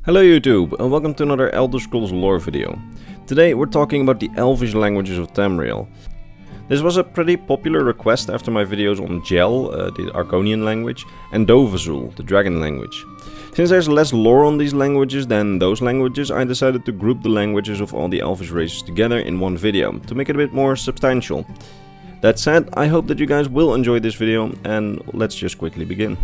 Hello YouTube, and welcome to another Elder Scrolls lore video. Today we're talking about the Elvish languages of Tamriel. This was a pretty popular request after my videos on Gel, the Argonian language, and Dovazul, the dragon language. Since there's less lore on these languages than those languages, I decided to group the languages of all the Elvish races together in one video, to make it a bit more substantial. That said, I hope that you guys will enjoy this video, and let's just quickly begin.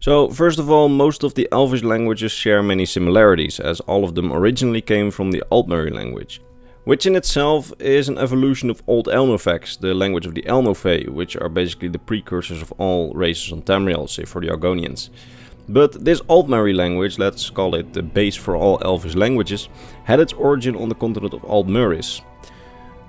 So, first of all, most of the Elvish languages share many similarities, as all of them originally came from the Dunmurry language, which in itself is an evolution of Old Elnofex, the language of the Elnofey, which are basically the precursors of all races on Tamriel, save for the Argonians. But this Dunmurry language, let's call it the base for all Elvish languages, had its origin on the continent of Dunmurry.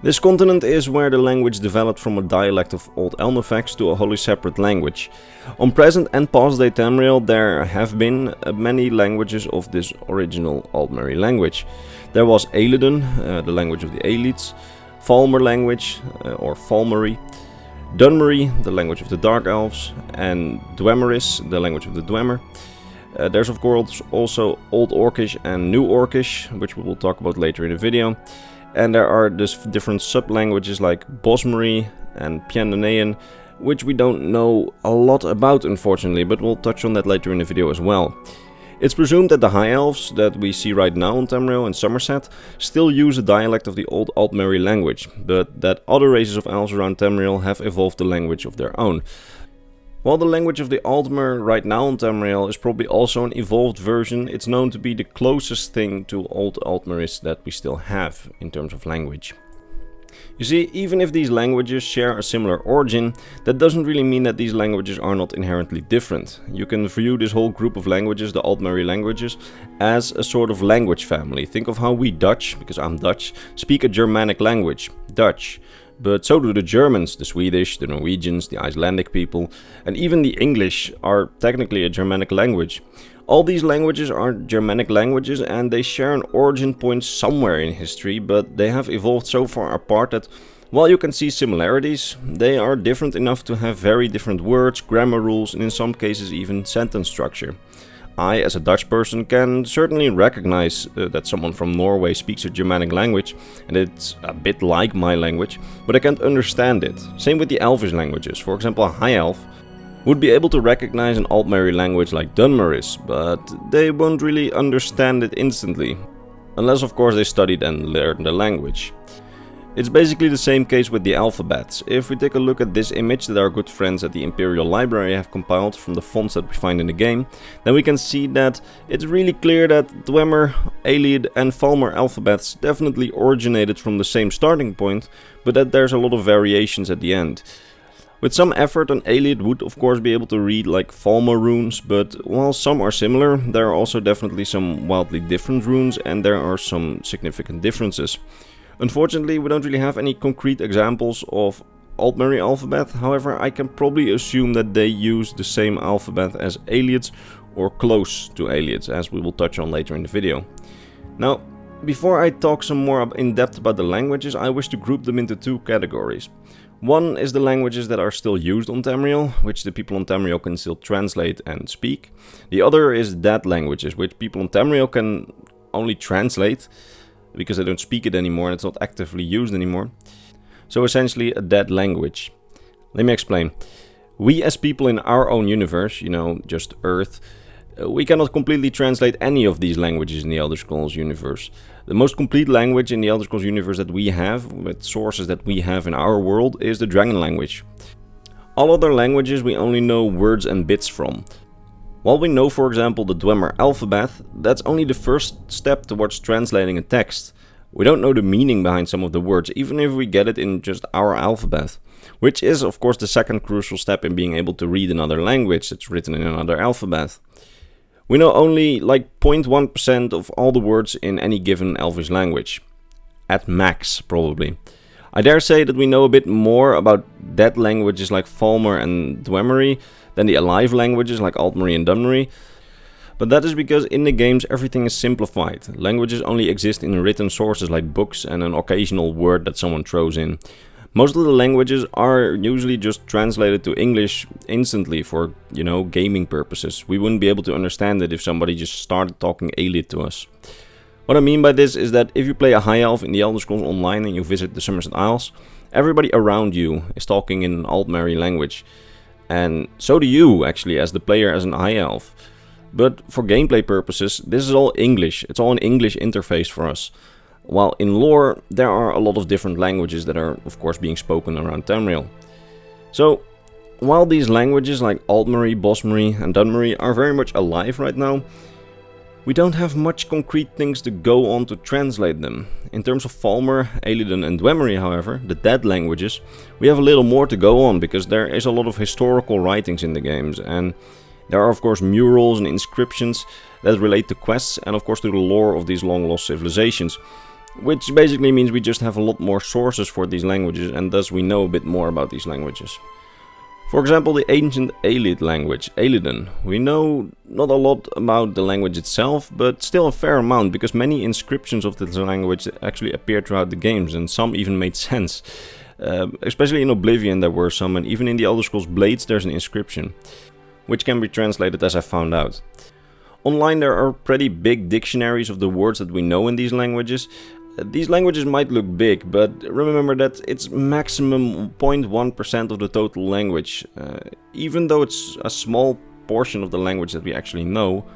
This continent is where the language developed from a dialect of Old Elnofex to a wholly separate language. On present and past day Tamriel there have been many languages of this original Dunmurry language. There was Aeledon, the language of the Aelids, Falmer language, or Falmery, Dunmurry, the language of the Dark Elves, and Dwemeris, the language of the Dwemer. There's of course also Old Orcish and New Orcish, which we will talk about later in the video. And there are different sub-languages like Bosmery and Piandanean, which we don't know a lot about unfortunately, but we'll touch on that later in the video as well. It's presumed that the High Elves that we see right now on Tamriel and Somerset still use a dialect of the Old Dunmurry language, but that other races of elves around Tamriel have evolved a language of their own. While the language of the Altmer right now on Tamriel is probably also an evolved version, it's known to be the closest thing to Old Altmeris that we still have in terms of language. You see, even if these languages share a similar origin, that doesn't really mean that these languages are not inherently different. You can view this whole group of languages, the Dunmurry languages, as a sort of language family. Think of how we Dutch, because I'm Dutch, speak a Germanic language, Dutch. But so do the Germans, the Swedish, the Norwegians, the Icelandic people, and even the English are technically a Germanic language. All these languages are Germanic languages and they share an origin point somewhere in history, but they have evolved so far apart that while you can see similarities, they are different enough to have very different words, grammar rules, and in some cases even sentence structure. I, as a Dutch person, can certainly recognize that someone from Norway speaks a Germanic language, and it's a bit like my language, but I can't understand it. Same with the Elvish languages. For example, a High Elf would be able to recognize an Dunmurry language like Dunmurry's, but they won't really understand it instantly. Unless, of course, they studied and learned the language. It's basically the same case with the alphabets. If we take a look at this image that our good friends at the Imperial library have compiled from the fonts that we find in the game, then we can see that it's really clear that Dwemer, Aelid and Falmer alphabets definitely originated from the same starting point, but that there's a lot of variations at the end. With some effort, an Aelid would of course be able to read like Falmer runes, but while some are similar, there are also definitely some wildly different runes and there are some significant differences. Unfortunately, we don't really have any concrete examples of Dunmurry alphabet, however I can probably assume that they use the same alphabet as Aelids or close to Aelids, as we will touch on later in the video. Now, before I talk some more in depth about the languages, I wish to group them into two categories. One is the languages that are still used on Tamriel, which the people on Tamriel can still translate and speak. The other is dead languages, which people on Tamriel can only translate, because they don't speak it anymore and it's not actively used anymore. So essentially a dead language. Let me explain. We as people in our own universe, just Earth, we cannot completely translate any of these languages in the Elder Scrolls universe. The most complete language in the Elder Scrolls universe that we have, with sources that we have in our world, is the Dragon language. All other languages we only know words and bits from. While we know, for example, the Dwemer alphabet, that's only the first step towards translating a text. We don't know the meaning behind some of the words, even if we get it in just our alphabet. Which is, of course, the second crucial step in being able to read another language that's written in another alphabet. We know only like 0.1% of all the words in any given Elvish language. At max, probably. I dare say that we know a bit more about dead languages like Falmer and Dwemer than the alive languages like Altmerry and Dunmurry, but that is because in the games everything is simplified. Languages only exist in written sources like books and an occasional word that someone throws in. Most of the languages are usually just translated to English instantly for, gaming purposes. We wouldn't be able to understand it if somebody just started talking Aelid to us. What I mean by this is that if you play a High Elf in the Elder Scrolls Online and you visit the Somerset Isles, everybody around you is talking in an Altmerry language. And so do you, actually, as the player as an High Elf. But for gameplay purposes, this is all English. It's all an English interface for us. While in lore, there are a lot of different languages that are, of course, being spoken around Tamriel. So, while these languages like Altmerry, Bosmerry and Dunmurry are very much alive right now, we don't have much concrete things to go on to translate them. In terms of Falmer, Aeliden and Dwemer, however, the dead languages, we have a little more to go on because there is a lot of historical writings in the games, and there are of course murals and inscriptions that relate to quests and of course to the lore of these long lost civilizations, which basically means we just have a lot more sources for these languages and thus we know a bit more about these languages. For example, the ancient Aelid language, Aeliden. We know not a lot about the language itself, but still a fair amount, because many inscriptions of this language actually appeared throughout the games, and some even made sense. Especially in Oblivion there were some, and even in the Elder Scrolls Blades there's an inscription, which can be translated as I found out. Online there are pretty big dictionaries of the words that we know in these languages. These languages might look big, but remember that it's maximum 0.1% of the total language. Even though it's a small portion of the language that we actually know,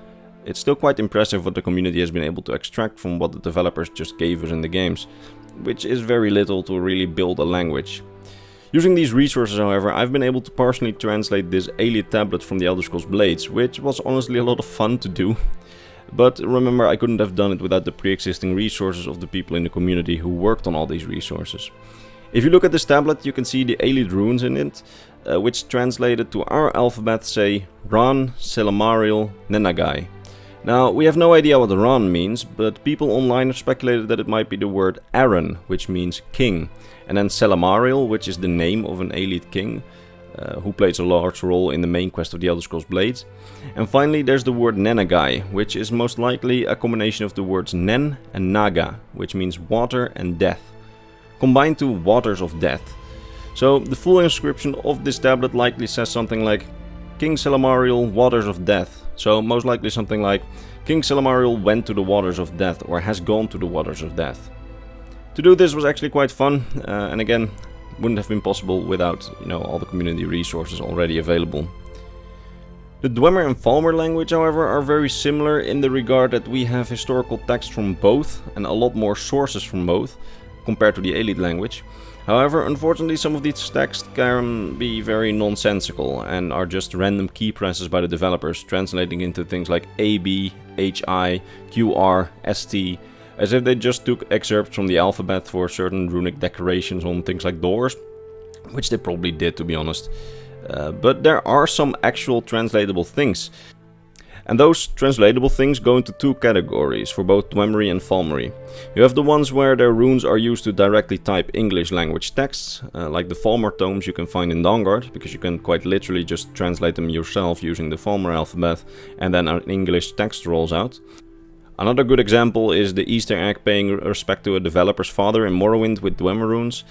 it's still quite impressive what the community has been able to extract from what the developers just gave us in the games, which is very little to really build a language. Using these resources, however, I've been able to partially translate this Aelid tablet from the Elder Scrolls Blades, which was honestly a lot of fun to do. But remember, I couldn't have done it without the pre-existing resources of the people in the community who worked on all these resources. If you look at this tablet, you can see the Aelid runes in it, which translated to our alphabet say Ran, Selamariel, Nenagai. Now, we have no idea what Ran means, but people online have speculated that it might be the word Aaron, which means king, and then Selamariel, which is the name of an Aelid king, who plays a large role in the main quest of the Elder Scrolls Blades. And finally there's the word Nenagai, which is most likely a combination of the words Nen and Naga, which means water and death, combined to waters of death. So the full inscription of this tablet likely says something like King Selamariel, waters of death. So most likely something like King Selamariel went to the waters of death, or has gone to the waters of death. To do this was actually quite fun, and again, wouldn't have been possible without, all the community resources already available. The Dwemer and Falmer language, however, are very similar in the regard that we have historical text from both and a lot more sources from both compared to the Aelid language. However, unfortunately, some of these texts can be very nonsensical and are just random key presses by the developers, translating into things like AB, HI, QR, ST, as if they just took excerpts from the alphabet for certain runic decorations on things like doors, which they probably did, to be honest. But there are some actual translatable things. And those translatable things go into two categories for both Dwemer and Falmer. You have the ones where their runes are used to directly type English language texts, like the Falmer tomes you can find in Dawnguard, because you can quite literally just translate them yourself using the Falmer alphabet, and then an English text rolls out. Another good example is the Easter egg paying respect to a developer's father in Morrowind with Dwemer runes.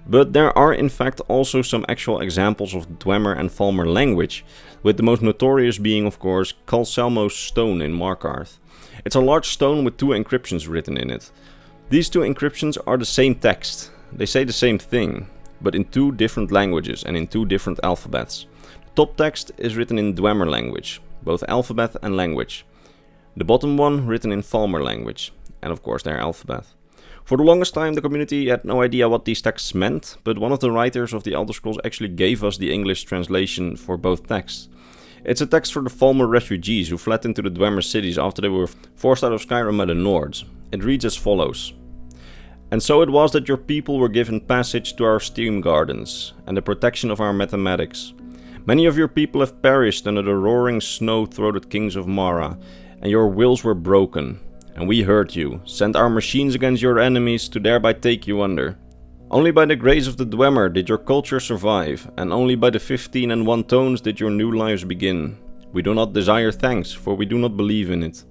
But there are in fact also some actual examples of Dwemer and Falmer language, with the most notorious being of course Samos Stone in Markarth. It's a large stone with two encryptions written in it. These two encryptions are the same text, they say the same thing, but in two different languages and in two different alphabets. The top text is written in Dwemer language, both alphabet and language. The bottom one written in Falmer language, and of course their alphabet. For the longest time the community had no idea what these texts meant, but one of the writers of the Elder Scrolls actually gave us the English translation for both texts. It's a text for the Falmer refugees who fled into the Dwemer cities after they were forced out of Skyrim by the Nords. It reads as follows. And so it was that your people were given passage to our steam gardens, and the protection of our mathematics. Many of your people have perished under the roaring snow-throated kings of Mara, and your wills were broken. And we heard you, sent our machines against your enemies to thereby take you under. Only by the grace of the Dwemer did your culture survive, and only by the 15 and 1 tones did your new lives begin. We do not desire thanks, for we do not believe in it.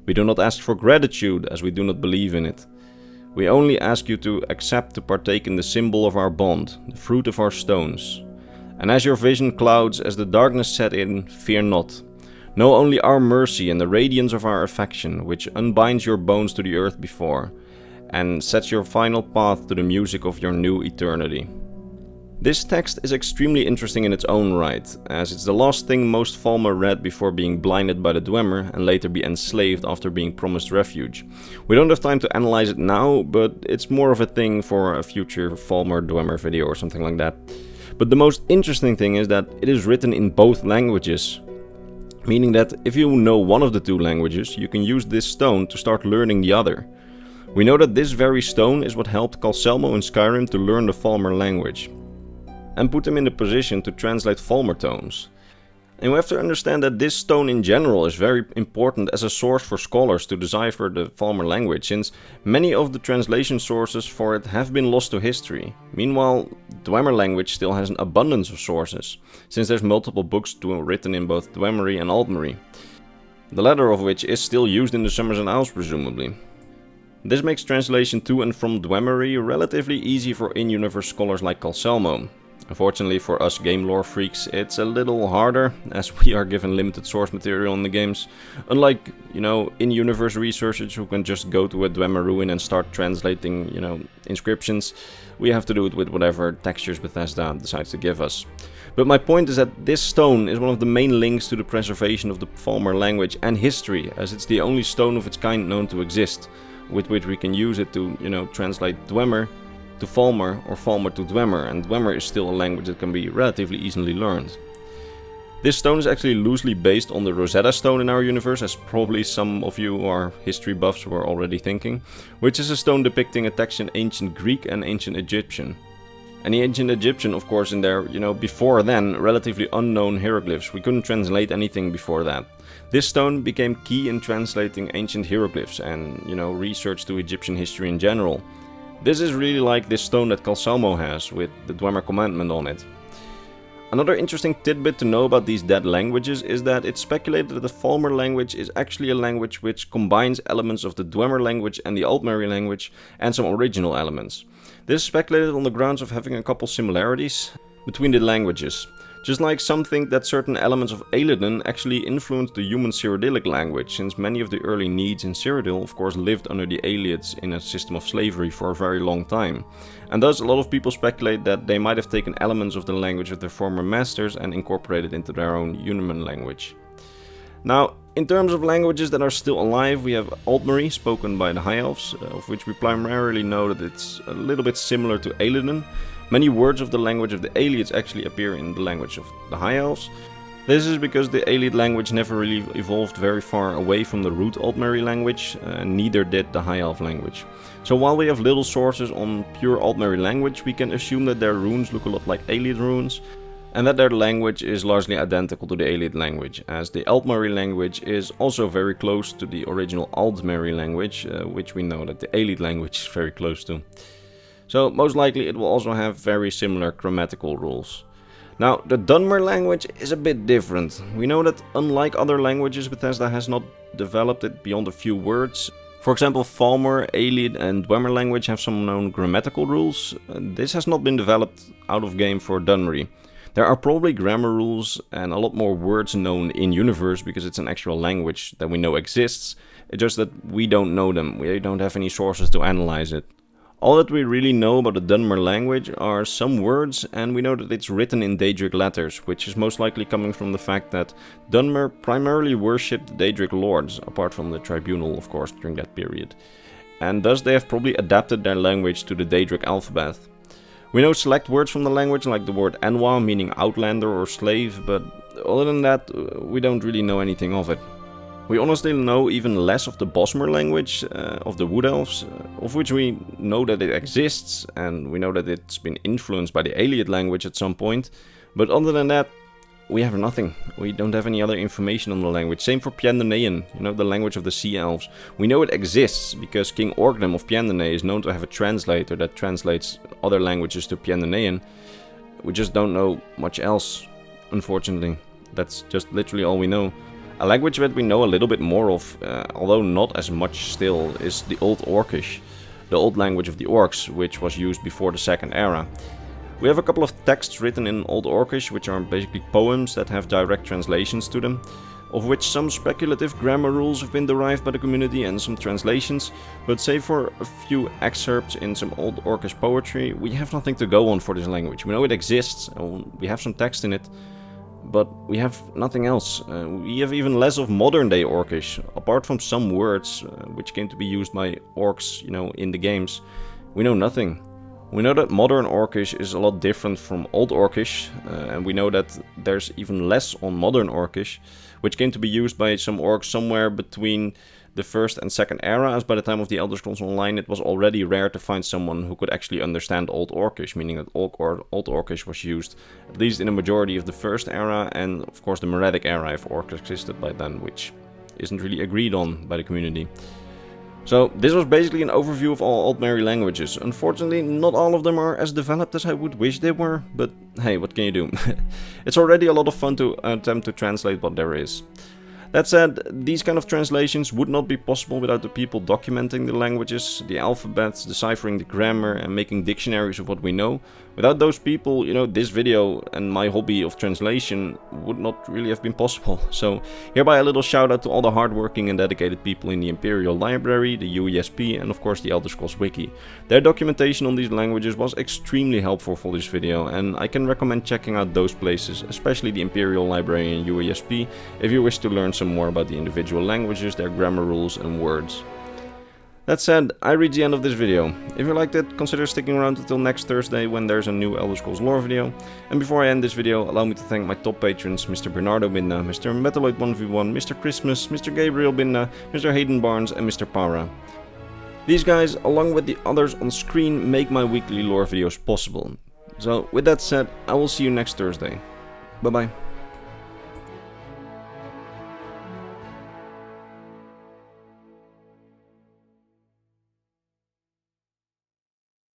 We do not ask for gratitude, as we do not believe in it. We only ask you to accept to partake in the symbol of our bond, the fruit of our stones. And as your vision clouds, as the darkness set in, fear not. Know only our mercy and the radiance of our affection, which unbinds your bones to the earth before, and sets your final path to the music of your new eternity. This text is extremely interesting in its own right, as it's the last thing most Falmer read before being blinded by the Dwemer and later be enslaved after being promised refuge. We don't have time to analyze it now, but it's more of a thing for a future Falmer Dwemer video or something like that. But the most interesting thing is that it is written in both languages, meaning that if you know one of the two languages, you can use this stone to start learning the other. We know that this very stone is what helped Calcelmo in Skyrim to learn the Falmer language, and put him in the position to translate Falmer tones. And we have to understand that this stone in general is very important as a source for scholars to decipher the Falmer language, since many of the translation sources for it have been lost to history. Meanwhile, Dwemer language still has an abundance of sources, since there's multiple books written in both Dwemery and Altmerry, the latter of which is still used in the Summers and Isles presumably. This makes translation to and from Dwemery relatively easy for in-universe scholars like Calcelmo. Unfortunately for us game lore freaks, it's a little harder, as we are given limited source material in the games. Unlike, in-universe researchers who can just go to a Dwemer ruin and start translating, inscriptions, we have to do it with whatever textures Bethesda decides to give us. But my point is that this stone is one of the main links to the preservation of the Falmer language and history, as it's the only stone of its kind known to exist, with which we can use it to, translate Dwemer to Falmer or Falmer to Dwemer, and Dwemer is still a language that can be relatively easily learned. This stone is actually loosely based on the Rosetta Stone in our universe, as probably some of you who are history buffs were already thinking, which is a stone depicting a text in ancient Greek and ancient Egyptian. And the ancient Egyptian, of course, in their, before then, relatively unknown hieroglyphs. We couldn't translate anything before that. This stone became key in translating ancient hieroglyphs and, research to Egyptian history in general. This is really like this stone that Calcelmo has, with the Dwemer commandment on it. Another interesting tidbit to know about these dead languages is that it's speculated that the Falmer language is actually a language which combines elements of the Dwemer language and the Altmerry language, and some original elements. This is speculated on the grounds of having a couple similarities between the languages. Just like some think that certain elements of Eiliden actually influenced the human Cyrodiilic language, since many of the early Needs in Cyrodiil of course lived under the Aelids in a system of slavery for a very long time. And thus a lot of people speculate that they might have taken elements of the language of their former masters and incorporated into their own human language. Now, in terms of languages that are still alive, we have Altmerry, spoken by the High Elves, of which we primarily know that it's a little bit similar to Eiliden. Many words of the language of the Aelids actually appear in the language of the High Elves. This is because the Aelid language never really evolved very far away from the root Altmerry language, neither did the High Elf language. So while we have little sources on pure Altmerry language, we can assume that their runes look a lot like Aelid runes, and that their language is largely identical to the Aelid language, as the Altmerry language is also very close to the original Altmerry language, which we know that the Aelid language is very close to. So most likely it will also have very similar grammatical rules. Now, the Dunmurry language is a bit different. We know that unlike other languages, Bethesda has not developed it beyond a few words. For example, Falmer, Aelid and Dwemer language have some known grammatical rules. This has not been developed out of game for Dunmurry. There are probably grammar rules and a lot more words known in universe because it's an actual language that we know exists. It's just that we don't know them. We don't have any sources to analyze it. All that we really know about the Dunmer language are some words, and we know that it's written in Daedric letters, which is most likely coming from the fact that Dunmer primarily worshipped the Daedric lords, apart from the tribunal of course during that period. And thus they have probably adapted their language to the Daedric alphabet. We know select words from the language, like the word Enwa, meaning outlander or slave, but other than that, we don't really know anything of it. We honestly know even less of the Bosmer language of the Wood Elves, of which we know that it exists, and we know that it's been influenced by the Aeliid language at some point, but other than that, we have nothing. We don't have any other information on the language. Same for Piandanean, you know, the language of the Sea Elves. We know it exists because King Orgdam of Piandane is known to have a translator that translates other languages to Piandanean. We just don't know much else, unfortunately. That's just literally all we know. A language that we know a little bit more of, although not as much still, is the Old Orcish, the old language of the Orcs, which was used before the Second Era. We have a couple of texts written in Old Orcish, which are basically poems that have direct translations to them, of which some speculative grammar rules have been derived by the community and some translations, but save for a few excerpts in some Old Orcish poetry, we have nothing to go on for this language. We know it exists, and we have some text in it, but we have nothing else. We have even less of modern day Orcish, apart from some words which came to be used by orcs, you know, in the games. We know nothing. We know that modern Orcish is a lot different from Old Orcish, and we know that there's even less on modern Orcish, which came to be used by some orcs somewhere between the First and Second Era, as by the time of the Elder Scrolls Online it was already rare to find someone who could actually understand Old Orcish, meaning that Old Orcish was used at least in a majority of the First Era, and of course the Meretic Era if orcs existed by then, which isn't really agreed on by the community. So this was basically an overview of all Altmerry languages. Unfortunately, not all of them are as developed as I would wish they were, but hey, what can you do? It's already a lot of fun to attempt to translate what there is. That said, these kind of translations would not be possible without the people documenting the languages, the alphabets, deciphering the grammar, and making dictionaries of what we know. Without those people, you know, this video and my hobby of translation would not really have been possible. So hereby a little shout out to all the hardworking and dedicated people in the Imperial Library, the UESP, and of course the Elder Scrolls Wiki. Their documentation on these languages was extremely helpful for this video, and I can recommend checking out those places, especially the Imperial Library and UESP, if you wish to learn some more about the individual languages, their grammar rules and words. That said, I reached the end of this video. If you liked it, consider sticking around until next Thursday when there's a new Elder Scrolls lore video. And before I end this video, allow me to thank my top patrons, Mr. Bernardo Binda, Mr. Metalloid1v1, Mr. Christmas, Mr. Gabriel Binda, Mr. Hayden Barnes and Mr. Para. These guys, along with the others on screen, make my weekly lore videos possible. So with that said, I will see you next Thursday. Bye bye.